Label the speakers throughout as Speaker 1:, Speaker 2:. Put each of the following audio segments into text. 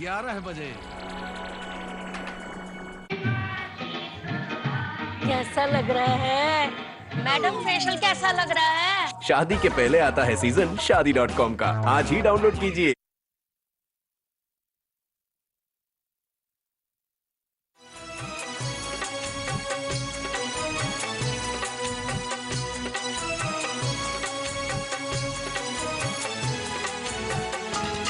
Speaker 1: 11 बजे।
Speaker 2: कैसा लग रहा है मैडम? फेशियल कैसा लग रहा है?
Speaker 3: शादी के पहले आता है सीजन शादी.com का। आज ही डाउनलोड कीजिए।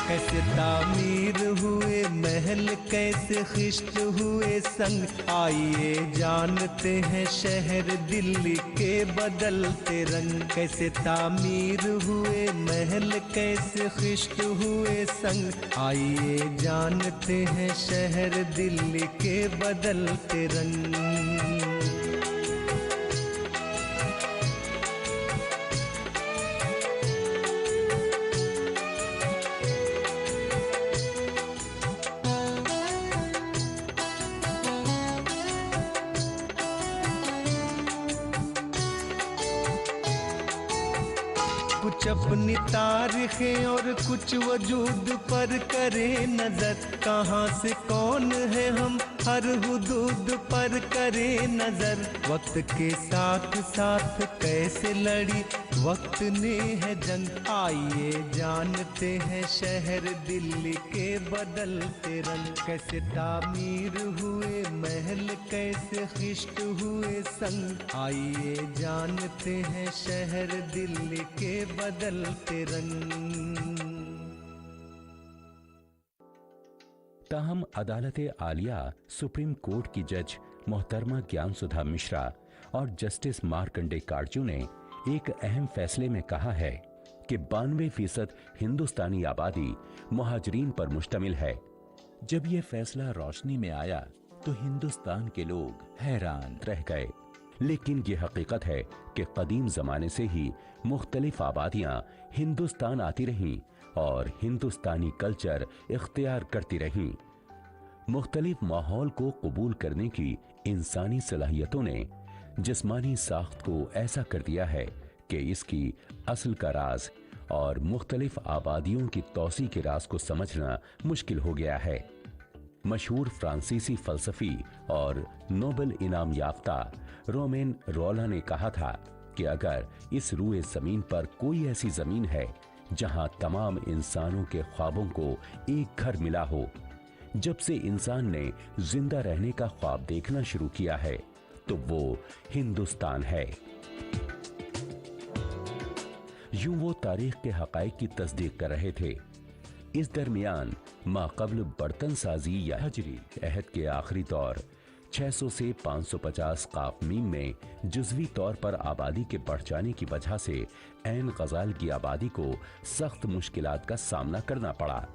Speaker 4: कैसे तामीर हुए महल, कैसे खिश्त हुए संग, आइए जानते हैं शहर दिल्ली के बदलते रंग। कैसे तामीर हुए महल, कैसे खिश्त हुए संग, आइए जानते हैं शहर दिल्ली के बदलते रंग। कुछ अपनी तारीखें और कुछ वजूद पर करे नजर, कहाँ से कौन है हम हर हुदूद पर करे नजर। वक्त के साथ साथ कैसे लड़ी वक्त ने है जंग, आइए जानते हैं शहर दिल्ली के बदलते रंग। कैसे तामीर हुए महल, कैसे खिश्त हुए संग, आइए जानते हैं शहर दिल्ली के बदलते रंग।
Speaker 5: ताहम अदालत आलिया सुप्रीम कोर्ट की जज मोहतरमा ज्ञान सुधा मिश्रा और जस्टिस मार्कंडे काटजू ने एक अहम फैसले में कहा है कि 92% हिंदुस्तानी आबादी मुहाजिरीन पर मुश्तमिल है। जब यह फैसला रोशनी में आया तो हिंदुस्तान के लोग हैरान रह गए, लेकिन यह हकीकत है कि कदीम जमाने से ही मुख्तलिफ आबादियां हिंदुस्तान आती रहीं और हिंदुस्तानी कल्चर इख्तियार करती रहीं। मुख्तलिफ माहौल को कबूल करने की इंसानी सलाहियतों ने जिस्मानी साख्त को ऐसा कर दिया है कि इसकी असल का राज और मुख्तलिफ आबादियों की तौसी के राज को समझना मुश्किल हो गया है। मशहूर फ्रांसीसी फलसफी और नोबेल इनाम याफ्ता रोमेन रोला ने कहा था कि अगर इस रूए जमीन पर कोई ऐसी जमीन है जहां तमाम इंसानों के ख्वाबों को एक घर मिला हो, जब से इंसान ने जिंदा रहने का ख्वाब देखना शुरू किया है, तो वो हिंदुस्तान है। यूं वो तारीख के हकाइक की तस्दीक कर रहे थे। इस दरमियान माक़ब्ल बर्तन साजी या हजरी अहद के आखिरी दौर 600 से 550 काफ मीम में जुज़वी तौर पर आबादी के बढ़ जाने की वजह से ऐन गज़ाल की आबादी को सख्त मुश्किलात का सामना करना पड़ा।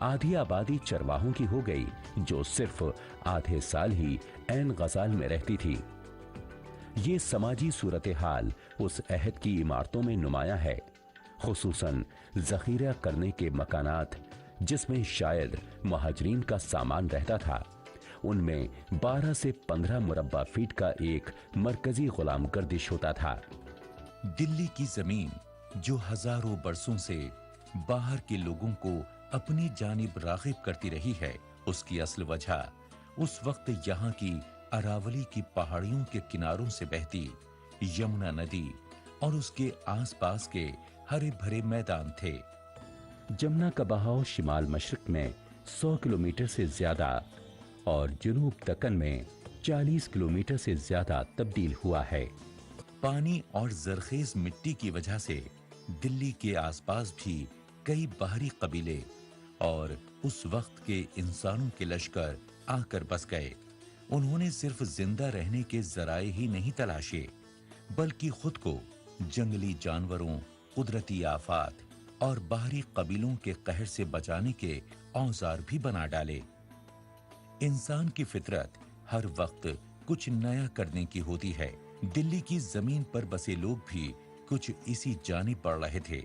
Speaker 5: आधी आबादी चरवाहों की हो गई, जो सिर्फ आधे साल ही ऐन गज़ाल में रहती थी। ये समाजी सूरत हाल उस अहद की इमारतों में नुमाया है, खुसूसन ज़ख़ीरा करने के मकानात जिसमें शायद मुहाजिरीन का सामान रहता था। उनमें 12 से 15 मुरब्बा फीट का एक मरकजी गुलाम गर्दिश होता था।
Speaker 6: दिल्ली की जमीन जो हजारों बरसों से बाहर के लोगों को अपनी जानिब राग़िब करती रही है, उसकी असल वजह उस वक्त यहाँ की अरावली की पहाड़ियों के किनारों से बहती यमुना नदी और उसके आसपास के हरे भरे मैदान थे।
Speaker 5: जमुना का बहाव शिमाल मशरक में 100 किलोमीटर से ज्यादा और जनूब दक्कन में 40 किलोमीटर से ज्यादा तब्दील हुआ है।
Speaker 6: पानी और जरखेज मिट्टी की वजह से दिल्ली के आसपास भी कई बाहरी कबीले और उस वक्त के इंसानों के लश्कर आकर बस गए। उन्होंने सिर्फ जिंदा रहने के जराए ही नहीं तलाशे, बल्कि खुद को जंगली जानवरों, कुदरती आफात और बाहरी कबीलों के कहर से बचाने के औजार भी बना डाले। इंसान की फितरत हर वक्त कुछ नया करने की होती है। दिल्ली की जमीन पर बसे लोग भी कुछ इसी जानिब बढ़ रहे थे।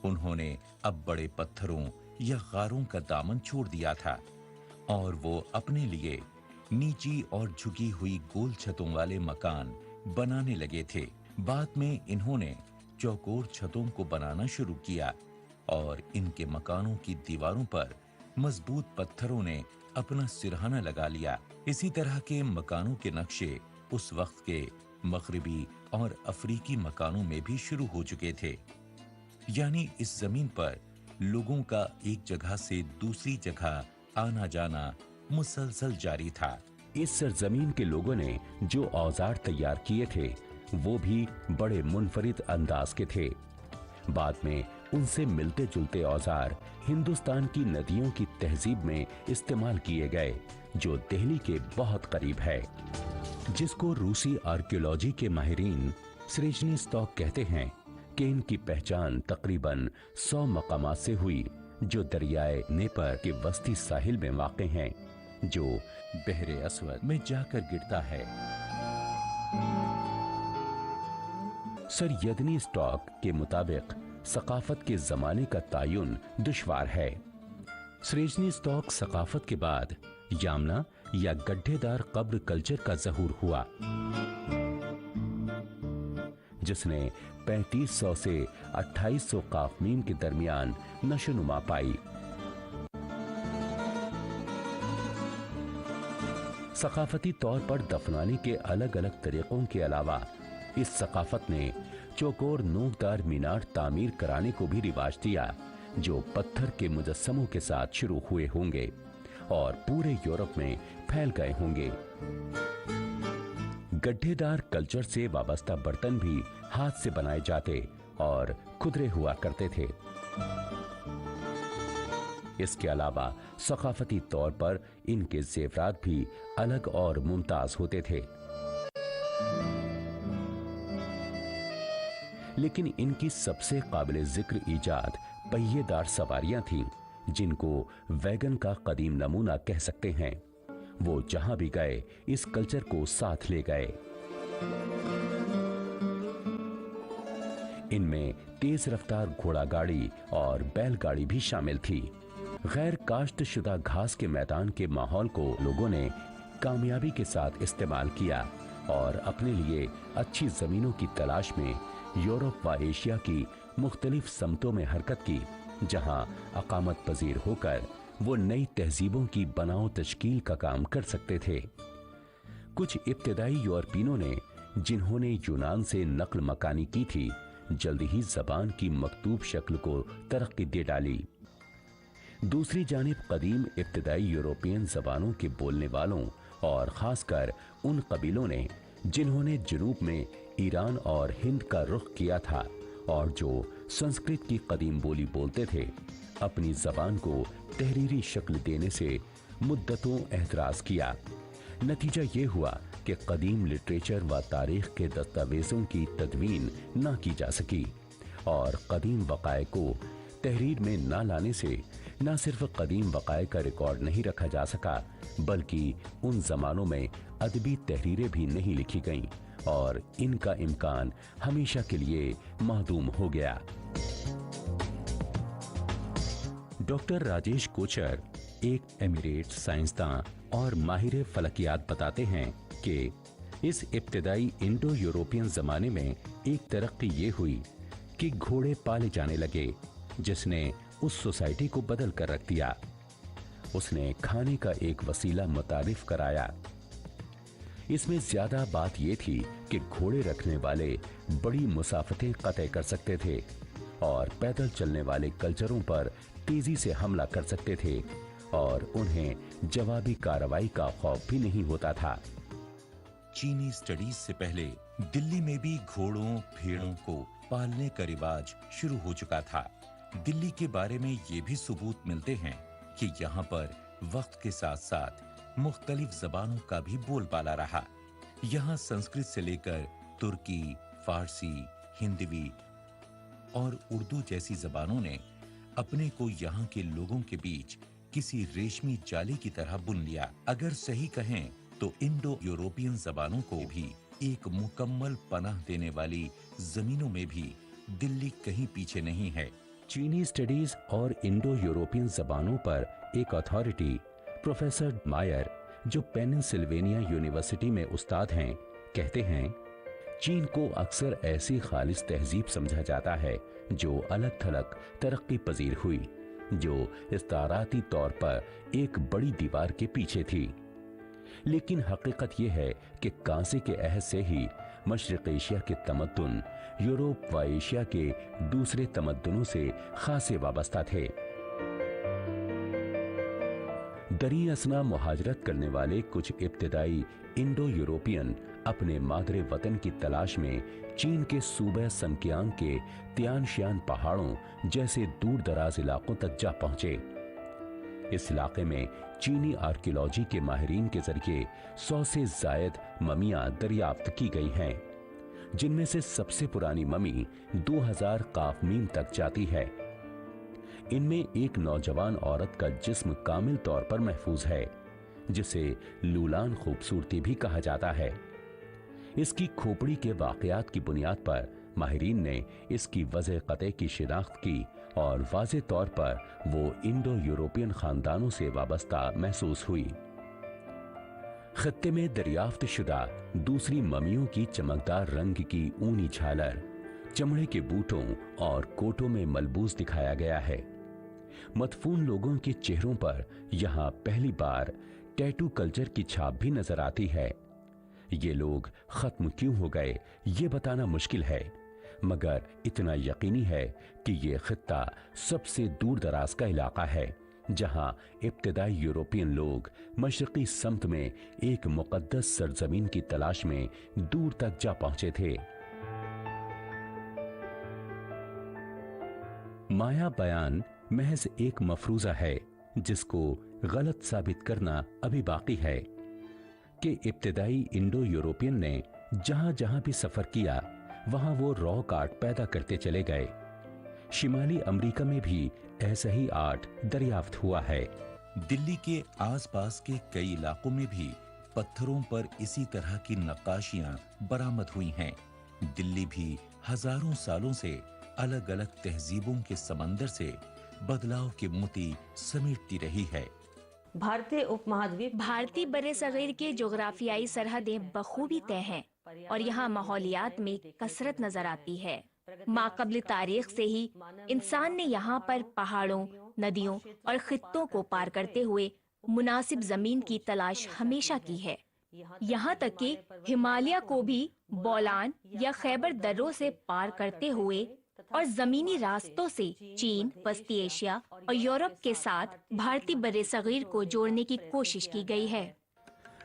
Speaker 6: उन्होंने अब बड़े पत्थरों या गारों का दामन छोड़ दिया था और वो अपने लिए नीची और झुकी हुई गोल छतों वाले मकान बनाने लगे थे। बाद में इन्होंने चौकोर छतों को बनाना शुरू किया और इनके मकानों की दीवारों पर मजबूत पत्थरों ने अपना सिरहाना लगा लिया। इसी तरह के मकानों के नक्शे उस वक्त के मगरिबी और अफ्रीकी मकानों में भी शुरू हो चुके थे। यानी इस जमीन पर लोगों का एक जगह से दूसरी जगह आना जाना मुसलसल जारी था।
Speaker 5: इस सरजमीन के लोगों ने जो औजार तैयार किए थे वो भी बड़े मुनफरिद अंदाज के थे। बाद में उनसे मिलते जुलते औजार हिंदुस्तान की नदियों की तहजीब में इस्तेमाल किए गए, जो दिल्ली के बहुत करीब है, जिसको रूसी आर्कियोलॉजी के माहिरीन स्रेजनीस्तोक कहते हैं कि इनकी पहचान तकरीबन 100 मकामात से हुई, जो दरियाए नेपर के वस्ती साहिल में वाक़े हैं, जो बहरे अस्वद में जाकर गिरता है। सर स्टॉक के मुताबिक सकाफत के जमाने का तायुन दुश्वार है। स्रेजनी स्टॉक सकाफत के बाद यामना या गड्ढेदार कब्र कल्चर का ज़हूर हुआ, जिसने 3500 से 2800 काफमीम के दरमियान नशोनुमा पाई। सकाफती तौर पर दफनाने के अलग अलग तरीकों के अलावा इस सकाफत ने चौकोर नोकदार मीनार तामीर कराने को भी रिवाज दिया, जो पत्थर के मुजस्समों के साथ शुरू हुए होंगे और पूरे यूरोप में फैल गए होंगे। गड्ढेदार कल्चर से वाबस्ता बर्तन भी हाथ से बनाए जाते और खुदरे हुआ करते थे। इसके अलावा सकाफती तौर पर इनके जेवरात भी अलग और मुमताज होते थे। लेकिन इनकी सबसे काबिल जिक्र इजाद पहिएदार सवारियां थीं, जिनको वैगन का कदीम नमूना कह सकते हैं। वो जहां भी गए इस कल्चर को साथ ले गए। इनमें तेज रफ्तार घोड़ा गाड़ी और बैलगाड़ी भी शामिल थी। गैर काश्त शुदा घास के मैदान के माहौल को लोगों ने कामयाबी के साथ इस्तेमाल किया और अपने लिए अच्छी जमीनों की तलाश में यूरोप व एशिया की मुख्तलिफ समतों में हरकत की, जहां अकामत पजीर होकर वो नई तहजीबों की बनाओ तश्कील का काम कर सकते थे। कुछ इब्तदाई यूरोपियनों ने, जिन्होंने यूनान से नक्ल मकानी की थी, जल्दी ही जबान की मकतूब शक्ल को तरक्की दे डाली। दूसरी जानिब कदीम इब्तदाई यूरोपियन जबानों के बोलने वालों और खासकर उन कबीलों ने, जिन्होंने जुनूब में ईरान और हिंद का रुख किया था और जो संस्कृत की कदीम बोली बोलते थे, अपनी जबान को तहरीरी शक्ल देने से मुद्दतों एतराज किया। नतीजा ये हुआ कि कदीम लिटरेचर व तारीख के दस्तावेजों की तदवीन ना की जा सकी और कदीम वक़ाए को तहरीर में ना लाने से न सिर्फ कदीम वक़ाए का रिकॉर्ड नहीं रखा जा सका, बल्कि उन जमानों में अदबी तहरीरें भी नहीं लिखी गईं और इनका इम्कान हमेशा के लिए महदूम हो गया। डॉक्टर राजेश कोचर, एक एमिरेट साइंसदान और माहिर फलकियात, बताते हैं कि इस इब्तदाई इंडो यूरोपियन जमाने में एक तरक्की ये हुई कि घोड़े पाले जाने लगे, जिसने उस सोसाइटी को बदल कर रख दिया। उसने खाने का एक वसीला मुतारिफ कराया। इसमें ज्यादा बात यह थी कि घोड़े रखने वाले बड़ी मुसाफतें कतई कर सकते थे और पैदल चलने वाले कल्चरों पर तेजी से हमला कर सकते थे और उन्हें जवाबी कार्रवाई का खौफ भी नहीं होता था।
Speaker 6: चीनी स्टडीज से पहले दिल्ली में भी घोड़ों भेड़ों को पालने का रिवाज शुरू हो चुका था। दिल्ली के बारे में ये भी सबूत मिलते हैं कि यहाँ पर वक्त के साथ साथ मुख्तलिफ जबानों का भी बोलबाला रहा। यहाँ संस्कृत से लेकर तुर्की, फारसी, हिंदवी और उर्दू जैसी जबानों ने अपने को यहाँ के लोगों के बीच किसी रेशमी जाली की तरह बुन लिया। अगर सही कहें तो इंडो यूरोपियन जबानों को भी एक मुकम्मल पनाह देने वाली जमीनों में भी दिल्ली कहीं पीछे नहीं है।
Speaker 5: चीनी स्टडीज और इंडो यूरोपियन जबानों पर एक अथॉरिटी प्रोफेसर मायर, जो पेनिनसिल्वेनिया यूनिवर्सिटी में उस्ताद हैं, कहते हैं चीन को अक्सर ऐसी खालिस तहजीब समझा जाता है जो अलग थलग तरक्की पजीर हुई, जो इस्ताराती तौर पर एक बड़ी दीवार के पीछे थी। लेकिन हकीकत यह है कि कांसे के अहद से ही मशरिक एशिया के तमद्दुन यूरोप व एशिया के दूसरे तमद्दुनों से खासे वाबस्ता थे। दरी असना मुहाजरत करने वाले कुछ इब्तिदाई इंडो यूरोपियन अपने मादरे वतन की तलाश में चीन के सूबे सनकियांग के तियान शियान पहाड़ों जैसे दूर दराज इलाकों तक जा पहुंचे। इस इलाके में चीनी आर्कियोलॉजी के माहिरीन के जरिए 100 से जायद ममियां दरियाफ्त की गई हैं, जिनमें से सबसे पुरानी ममी 2000 काफ मीम तक जाती है। इनमें एक नौजवान औरत का जिस्म कामिल तौर पर महफूज है, जिसे लूलान खूबसूरती भी कहा जाता है। इसकी खोपड़ी के वाकयात की बुनियाद पर माहिरीन ने इसकी वजह कते की शिनाख्त की और वाज़े तौर पर वो इंडो यूरोपियन खानदानों से वाबस्ता महसूस हुई। खत्ते में दरियाफ्त शुदा दूसरी ममियों की चमकदार रंग की ऊनी झालर, चमड़े के बूटों और कोटों में मलबूस दिखाया गया है। मदफून लोगों के चेहरों पर यहाँ पहली बार टैटू कल्चर की छाप भी नजर आती है। ये लोग खत्म क्यों हो गए ये बताना मुश्किल है, मगर इतना यकीनी है कि ये खित्ता सबसे दूर दराज का इलाका है जहां इब्तिदाई यूरोपियन लोग मशरकी समत में एक मुकद्दस सरजमीन की तलाश में दूर तक जा पहुंचे थे। माया बयान महज एक मफरूजा है जिसको गलत साबित करना अभी बाकी है कि इब्तिदाई इंडो यूरोपियन ने जहां जहां भी सफर किया वहां वो रॉक आर्ट पैदा करते चले गए। शिमाली अमेरिका में भी ऐसा ही आर्ट दरियाफ्त हुआ है।
Speaker 6: दिल्ली के आसपास के कई इलाकों में भी पत्थरों पर इसी तरह की नक्काशियां बरामद हुई हैं। दिल्ली भी हजारों सालों से अलग अलग तहजीबों के समंदर से बदलाव के मोती समेटती रही है।
Speaker 1: भारतीय उपमहाद्वीप
Speaker 2: भारतीय बरे-सगीर के जोग्राफियाई सरहदें बखूबी तय हैं और यहाँ माहौलियात में कसरत नजर आती है। माक़बल तारीख से ही इंसान ने यहाँ पर पहाड़ों, नदियों और खित्तों को पार करते हुए मुनासिब जमीन की तलाश हमेशा की है। यहाँ तक कि हिमालय को भी बोलान या खैबर दर्रों से पार करते हुए और जमीनी रास्तों से चीन, वस्ती एशिया और यूरोप के साथ भारतीय बरे-सगीर को जोड़ने की कोशिश की गई है।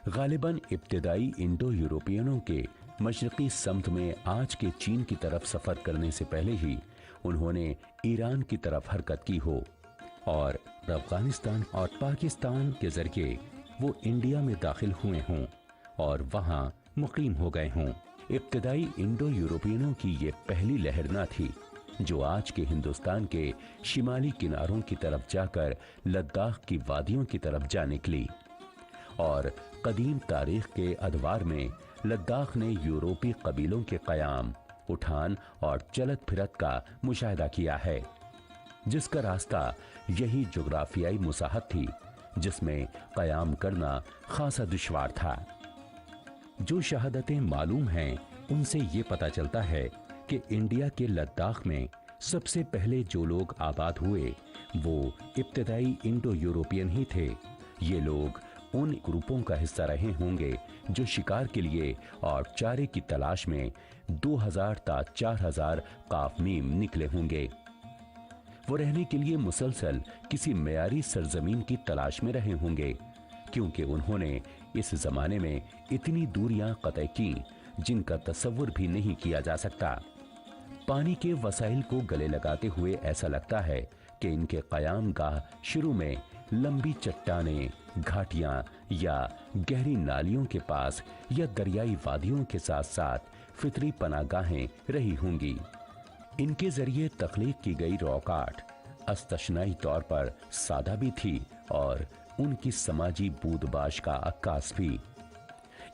Speaker 5: गालिबन इब्तिदाई इंडो यूरोपियनों के मशरकी समत में आज के चीन की तरफ सफर करने से पहले ही उन्होंने ईरान की तरफ हरकत की हो और अफगानिस्तान और पाकिस्तान के जरिए वो इंडिया में दाखिल हुए हों और वहां मुकीम हो गए हों। इब्तिदाई इंडो यूरोपियनों की ये पहली लहर न थी जो आज के हिंदुस्तान के शिमाली किनारों की तरफ जाकर लद्दाख की वादियों की तरफ जा निकली और कदीम तारीख के अदवार में लद्दाख ने यूरोपी कबीलों के कयाम, उठान और चलत फिरत का मुशाहिदा किया है, जिसका रास्ता यही जोग्राफियाई मुसाहत थी जिसमें कयाम करना खासा दुश्वार था। जो शहादतें मालूम हैं उनसे ये पता चलता है कि इंडिया के लद्दाख में सबसे पहले जो लोग आबाद हुए वो इब्तिदाई इंडो यूरोपियन ही थे। ये लोग उन ग्रुपों का हिस्सा रहे होंगे जो शिकार के लिए और चारे की तलाश में 2000 ता 4000 काफ मीम निकले होंगे। वो रहने के लिए मुसलसल किसी मयारी सरजमीन की तलाश में रहे होंगे, क्योंकि उन्होंने इस जमाने में इतनी दूरियां कतई की जिनका तसव्वुर भी नहीं किया जा सकता। पानी के वसाइल को गले लगाते हुए ऐसा लगता है कि इनके कयाम गाह शुरू में लंबी चट्टानें, घाटियां या गहरी नालियों के पास या दरियाई वादियों के साथ साथ फितरी पनागाहें रही होंगी। इनके जरिए तख्लीक की गई रॉक आर्ट अस्तशनाई तौर पर सादा भी थी और उनकी समाजी बूदबाश का अक्कास भी।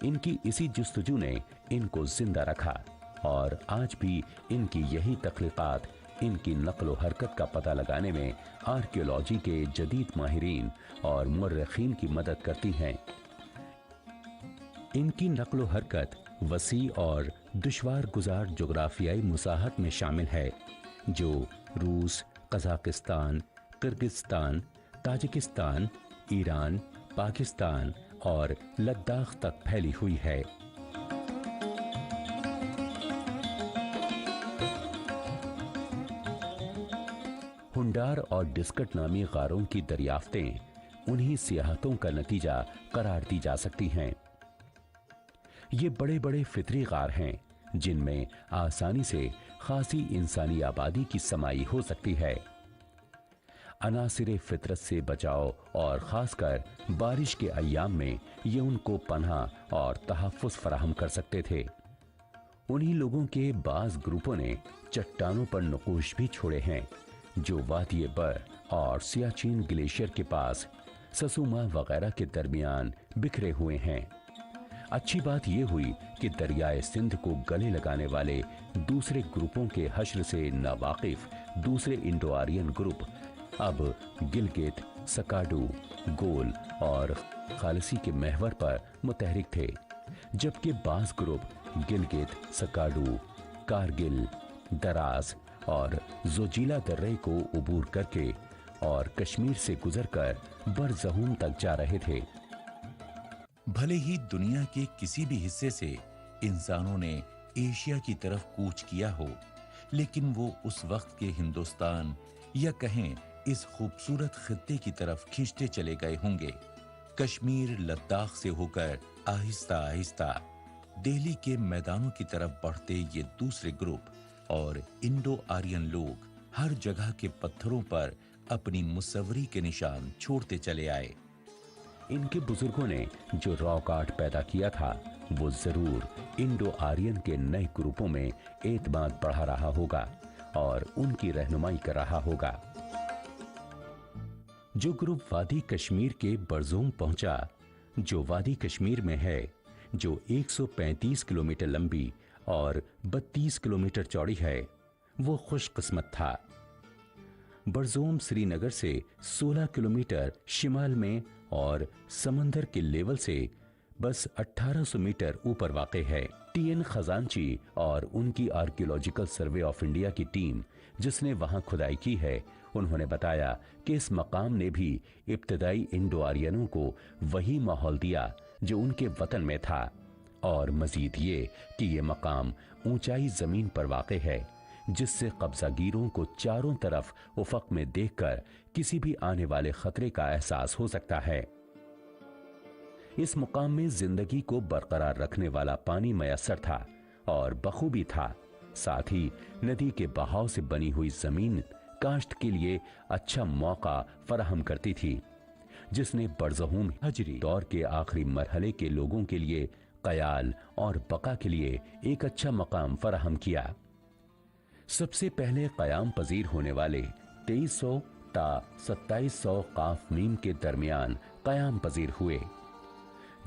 Speaker 5: इनकी इसी जुस्तजू ने इनको जिंदा रखा और आज भी इनकी यही तख्लीकात इनकी नक्लो हरकत का पता लगाने में आर्कियोलॉजी के जदीद माहिरीन और मुर्रखीन की मदद करती हैं। इनकी नक्लो हरकत वसी और दुश्वार गुजार जोग्राफियाई मुसाहत में शामिल है, जो रूस, Kazakhstan, Kyrgyzstan, Tajikistan, Iran, Pakistan और लद्दाख तक फैली हुई है। हुंडार और डिस्कट नामी गारों की दरियाफ्तें उन्हीं सियाहतों का नतीजा करार दी जा सकती हैं। ये बड़े बड़े फितरी गार हैं जिनमें आसानी से खासी इंसानी आबादी की समाई हो सकती है। अनासिरे फितरत से बचाव और खासकर बारिश के अय्याम में ये उनको पनाह और तहफ़्फ़ुज़ फराहम कर सकते थे। उन्हीं लोगों के बाज़ ग्रुपों ने चट्टानों पर नक़ूश भी छोड़े हैं जो वादी बर और सियाचिन ग्लेशियर के पास ससुमा वगैरह के दरमियान बिखरे हुए हैं। अच्छी बात यह हुई कि दरियाए सिंध को गले लगाने वाले दूसरे ग्रुपों के हश्र से नावाकिफ दूसरे इंडो आर्यन ग्रुप अब गिलगित, सकाडू, गोल और खालसी के महवर पर मुतहरिक थे, जबकि बाज़ ग्रुप गिलगित, सकाडू, कारगिल, दराज और जोजिला दर्रे को उबूर करके और कश्मीर से गुजरकर बरज़हूम तक जा रहे थे।
Speaker 6: भले ही दुनिया के किसी भी हिस्से से इंसानों ने एशिया की तरफ कूच किया हो, लेकिन वो उस वक्त के हिंदुस्तान या कहें इस खूबसूरत खित्ते की तरफ खींचते चले गए होंगे। कश्मीर, लद्दाख से होकर आहिस्ता आहिस्ता दिल्ली के मैदानों की तरफ बढ़ते ये दूसरे ग्रुप और इंडो आर्यन लोग हर जगह के पत्थरों पर अपनी मुसव्वरी के निशान छोड़ते चले आए।
Speaker 5: इनके बुजुर्गों ने जो रॉक आर्ट पैदा किया था वो जरूर इंडो आर्यन के नए ग्रुपों में एतमाद बढ़ा रहा होगा और उनकी रहनुमाई कर रहा होगा। जो ग्रुप वादी कश्मीर के बरज़ूम पहुंचा, जो वादी कश्मीर में है, जो 135 किलोमीटर लंबी और 32 किलोमीटर चौड़ी है, वो खुशकिस्मत था। बरज़ूम श्रीनगर से 16 किलोमीटर शिमाल में और समंदर के लेवल से बस 1800 मीटर ऊपर वाक़ है। टीएन खजांची और उनकी आर्कियोलॉजिकल सर्वे ऑफ इंडिया की टीम जिसने वहां खुदाई की है, उन्होंने बताया कि इस मकाम ने भी इब्तदाई इंडो आर्यनों को वही माहौल दिया जो उनके वतन में था, और मजीद ये कि ये मकाम ऊंचाई जमीन पर वाक़ है जिससे कब्जागीरों को चारों तरफ उफक में देखकर किसी भी आने वाले खतरे का एहसास हो सकता है। इस मुकाम में जिंदगी को बरकरार रखने वाला पानी मयसर था और बखूबी था। साथ ही नदी के बहाव से बनी हुई जमीन काश्त के लिए अच्छा मौका फराहम करती थी, जिसने बरज़हूम हजरी दौर के आखिरी मरहले के लोगों के लिए कयाल और बका के लिए एक अच्छा मकाम फराहम किया। सबसे पहले कयाम पजीर होने वाले 2300 ता 2700 काफ मीम के दरमियान कयाम पजीर हुए,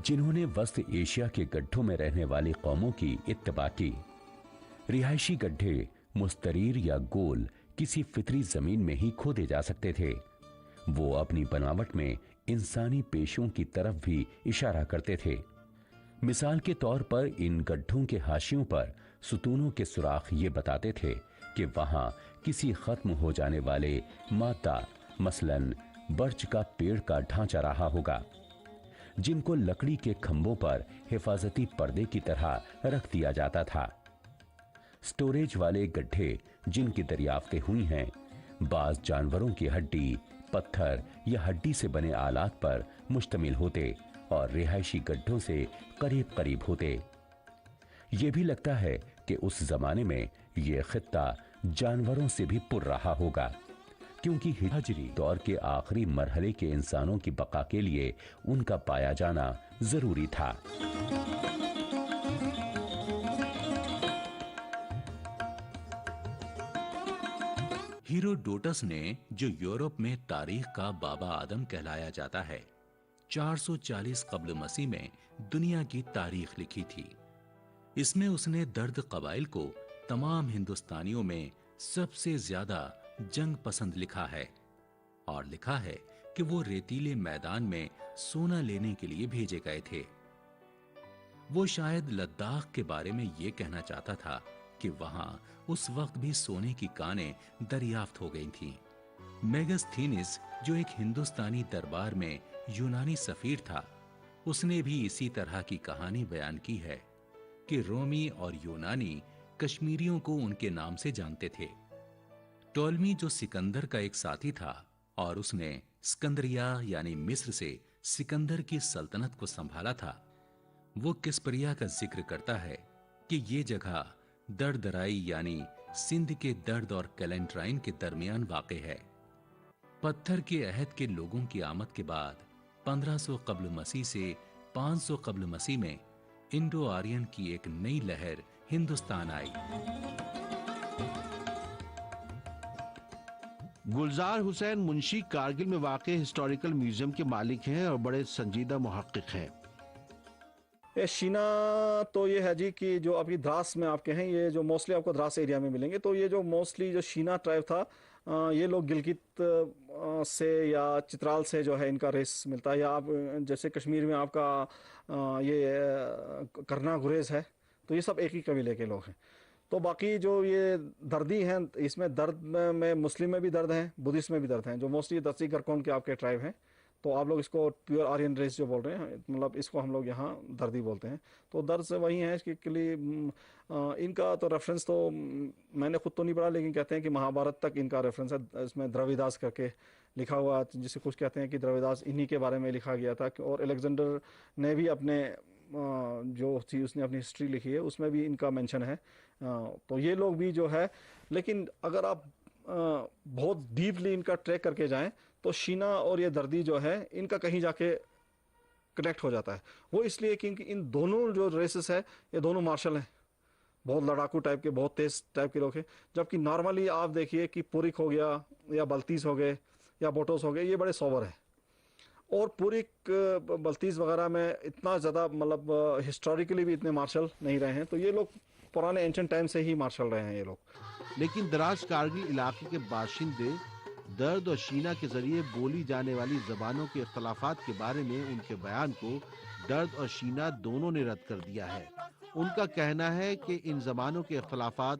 Speaker 5: जिन्होंने वस्त एशिया के गड्ढों में रहने वाली कौमों की इत्तबा की। रिहायशी गड्ढे मुस्तरीर या गोल किसी फितरी जमीन में ही खोदे जा सकते थे। वो अपनी बनावट में इंसानी पेशों की तरफ भी इशारा करते थे। मिसाल के तौर पर इन गड्ढों के हाशियों पर सुतूनों के सुराख ये बताते थे कि वहां किसी खत्म हो जाने वाले मादा मसलन बर्च का पेड़ का ढांचा रहा होगा, जिनको लकड़ी के खंभों पर हिफाजती पर्दे की तरह रख दिया जाता था। स्टोरेज वाले गड्ढे जिनकी दरियाफ्तें हुई हैं, बाज जानवरों की हड्डी, पत्थर या हड्डी से बने आलात पर मुश्तमिल होते और रिहायशी गड्ढों से करीब करीब होते। ये भी लगता है कि उस जमाने में ये खित्ता जानवरों से भी पुर रहा होगा, क्योंकि हजरी दौर के आखिरी मरहले के इंसानों की बका के लिए उनका पाया जाना जरूरी था।
Speaker 6: हीरोडोटस ने, जो यूरोप में तारीख का बाबा आदम कहलाया जाता है, 440 कब्ल मसीह में दुनिया की तारीख लिखी थी। इसमें उसने दर्द कबाइल को तमाम हिंदुस्तानियों में सबसे ज्यादा जंग पसंद लिखा है, और लिखा है कि वो रेतीले मैदान में सोना लेने के लिए भेजे गए थे।
Speaker 5: وہ شاید لداخ کے بارے میں یہ کہنا چاہتا تھا کہ وہاں اس وقت بھی سونے کی کانیں دریافت ہو گئی تھیں۔ میگستھینس جو ایک ہندوستانی دربار میں یونانی سفیر تھا، اس نے بھی اسی طرح کی کہانی بیان کی ہے کہ رومی اور یونانی کشمیریوں کو ان کے نام سے جانتے تھے۔ ٹولمی جو سکندر کا ایک ساتھی تھا اور اس نے اسکندریہ یعنی مصر سے سکندر کی سلطنت کو سنبھالا تھا، وہ کسپریا کا ذکر کرتا ہے کہ یہ جگہ دردرائی یعنی سندھ کے درد اور کیلنٹرائن کے درمیان واقع ہے۔ پتھر کے عہد کے لوگوں کی آمد کے بعد 1500 قبل مسیح سے 500 قبل مسیح میں انڈو آرین کی ایک نئی لہر ہندوستان آئی۔
Speaker 7: گلزار حسین منشی کارگل میں واقع ہسٹوریکل میوزیم کے مالک ہیں اور بڑے سنجیدہ محقق ہیں۔
Speaker 8: شینا تو یہ ہے جی کہ جو ابھی دراس میں آپ کے ہیں، یہ جو موسٹلی آپ کو دراس ایریا میں ملیں گے، تو یہ جو موسٹلی جو شینا ٹرائب تھا، یہ لوگ گلگت سے یا چترال سے جو ہے ان کا ریس ملتا ہے، یا آپ جیسے کشمیر میں آپ کا یہ کرنا گریز ہے، تو یہ سب ایک ہی قبیلے کے لوگ ہیں۔ تو باقی جو یہ دردی ہیں، اس میں درد میں مسلم میں بھی درد ہیں، بدھسٹ میں بھی درد ہیں، جو موسٹلی دسی گرکون کے آپ کے ٹرائب ہیں، تو آپ لوگ اس کو پیور آرین ریس جو بول رہے ہیں، مطلب اس کو ہم لوگ یہاں دردی بولتے ہیں۔ تو درد سے وہی ہیں کہ ان کا تو ریفرنس تو میں نے خود تو نہیں پڑھا، لیکن کہتے ہیں کہ مہابھارت تک ان کا ریفرنس ہے، اس میں دراویداس کر کے لکھا ہوا، جسے کچھ کہتے ہیں کہ دراویداس انہی کے بارے میں لکھا گیا تھا، اور الیگزینڈر نے بھی اپنے جو تھی اس نے اپنی ہسٹری لکھی ہے، اس میں بھی ان کا مینشن ہے۔ تو یہ لوگ بھی جو ہے، لیکن اگر آپ بہت ڈیپلی ان کا ٹریک کر کے جائیں تو شینا اور یہ دردی جو ہے ان کا کہیں جا کے کنیکٹ ہو جاتا ہے۔ وہ اس لیے کہ ان دونوں جو ریسز ہے یہ دونوں مارشل ہیں، بہت لڑاکو ٹائپ کے، بہت تیز ٹائپ کے لوگ ہیں، جبکہ نارملی آپ دیکھیے کہ پورک ہو گیا یا بلتیس ہو گئے یا بوٹوس ہو گئے، یہ بڑے سوبر ہیں، اور پورک بلتیس وغیرہ میں اتنا زیادہ مطلب ہسٹوریکلی بھی اتنے مارشل نہیں رہے ہیں، تو یہ لوگ پرانے اینشنٹ ٹائم سے ہی مارشل رہے ہیں یہ لوگ۔
Speaker 7: لیکن دراز کارگل علاقے کے باشندے درد اور شینا کے ذریعے بولی جانے والی زبانوں کے اختلافات کے بارے میں ان کے بیان کو درد اور شینا دونوں نے رد کر دیا ہے۔ ان کا کہنا ہے کہ ان زبانوں کے اختلافات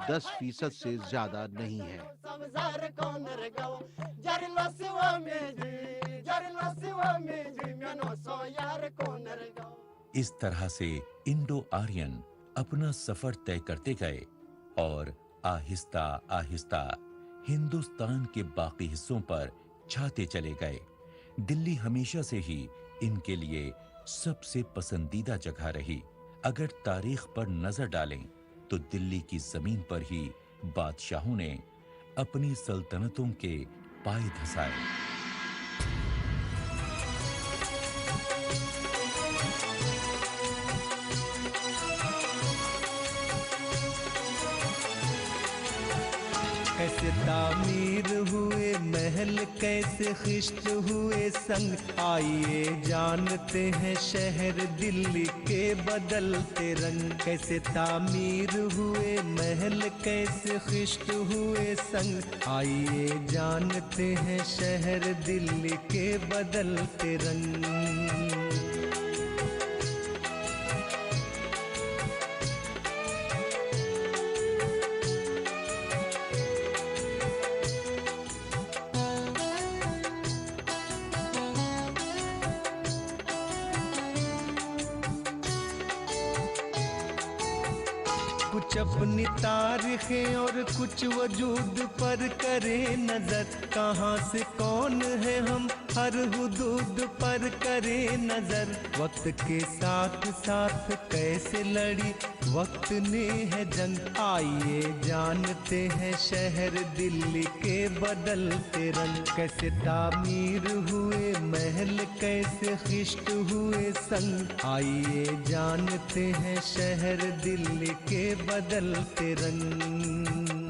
Speaker 7: 10% سے زیادہ نہیں ہیں۔
Speaker 6: اس طرح سے انڈو آرین اپنا سفر طے کرتے گئے اور آہستہ آہستہ ہندوستان کے باقی حصوں پر چھاتے چلے گئے۔ دلی ہمیشہ سے ہی ان کے لیے سب سے پسندیدہ جگہ رہی۔ اگر تاریخ پر نظر ڈالیں تو دلی کی زمین پر ہی بادشاہوں نے اپنی سلطنتوں کے پائے دھسائے۔
Speaker 4: کیسے تعمیر ہوئے محل، کیسے خشت ہوئے سنگ، آئیے جانتے ہیں شہر دلی کے بدلتے رنگ۔ کیسے تعمیر ہوئے محل، کیسے خشت ہوئے سنگ، آئیے جانتے ہیں شہر دلی کے بدلتے رنگ۔ کچھ اپنی تاریخیں اور کچھ وجود پر کرے نظر، کہاں سے کون ہے ہم ہر حدود پر کرے نظر۔ وقت کے ساتھ ساتھ کیسے لڑی وقت نے ہے جنگ، آئیے جانتے ہیں شہر دلی کے بدلتے رنگ۔ کیسے تعمیر ہوئے محل، کیسے خشت ہوئے سنگ، آئیے جانتے ہیں شہر دلی کے بدلتے رنگ۔